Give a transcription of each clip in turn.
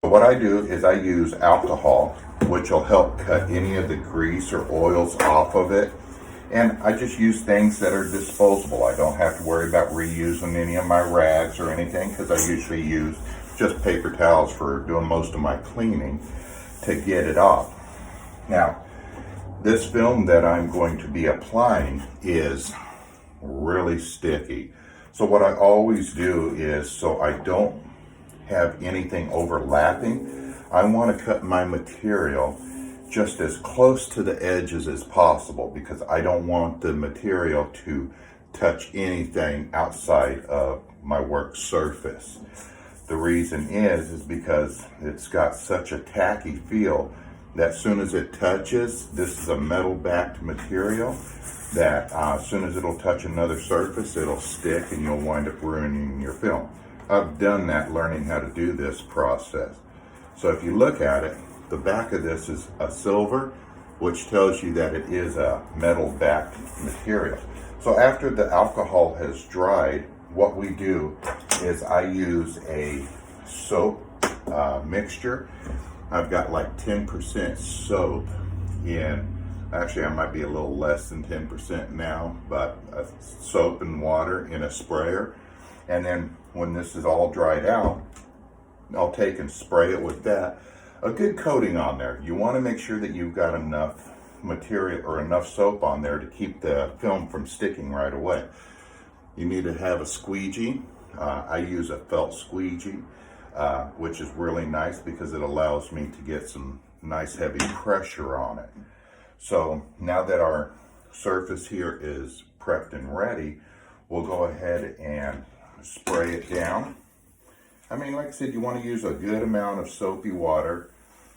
What I do is I use alcohol, which will help cut any of the grease or oils off of it. And I just use things that are disposable. I don't have to worry about reusing any of my rags or anything because I usually use just paper towels for doing most of my cleaning to get it off. Now, this film that I'm going to be applying is really sticky. So what I always do is, so I don't have anything overlapping, I want to cut my material just as close to the edges as possible because I don't want the material to touch anything outside of my work surface. The reason is because it's got such a tacky feel that as soon as it touches, this is a metal backed material, that as soon as it'll touch another surface, it'll stick and you'll wind up ruining your film. I've done that learning how to do this process. So if you look at it, the back of this is a silver, which tells you that it is a metal backed material. So after the alcohol has dried, what we do is I use a soap mixture. I've got like 10% soap in, actually I might be a little less than 10% now, but soap and water in a sprayer. And then when this is all dried out, I'll take and spray it with that. A good coating on there. You want to make sure that you've got enough material or enough soap on there to keep the film from sticking right away. You need to have a squeegee. I use a felt squeegee, which is really nice because it allows me to get some nice heavy pressure on it. So now that our surface here is prepped and ready, we'll go ahead and spray it down. I mean, like I said, you want to use a good amount of soapy water.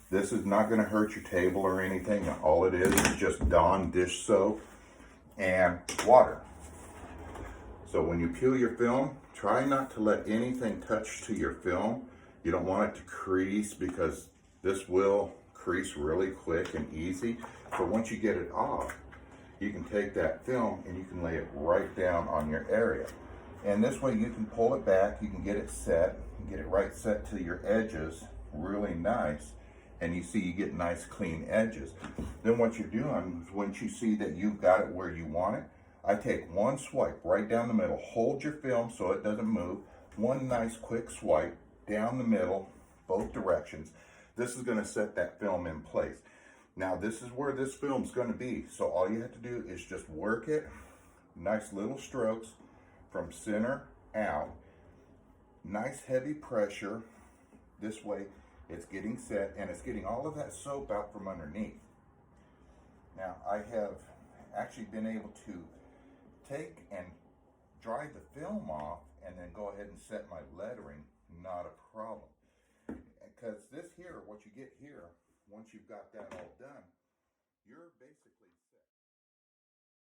This is not going to hurt your table or anything. All it is just Dawn dish soap and water. So when you peel your film, try not to let anything touch to your film. You don't want it to crease because this will crease really quick and easy. So once you get it off, you can take that film and you can lay it right down on your area. And this way you can pull it back, you can get it set, get it right set to your edges, really nice. And you see you get nice clean edges. Then what you're doing is once you see that you've got it where you want it, I take one swipe right down the middle, hold your film so it doesn't move, one nice quick swipe down the middle, both directions. This is going to set that film in place. Now this is where this film's going to be. So all you have to do is just work it, nice little strokes from center out, nice heavy pressure. This way it's getting set and it's getting all of that soap out from underneath. Now I have actually been able to take and dry the film off and then go ahead and set my lettering, not a problem. Because this here, what you get here, once you've got that all done, you're basically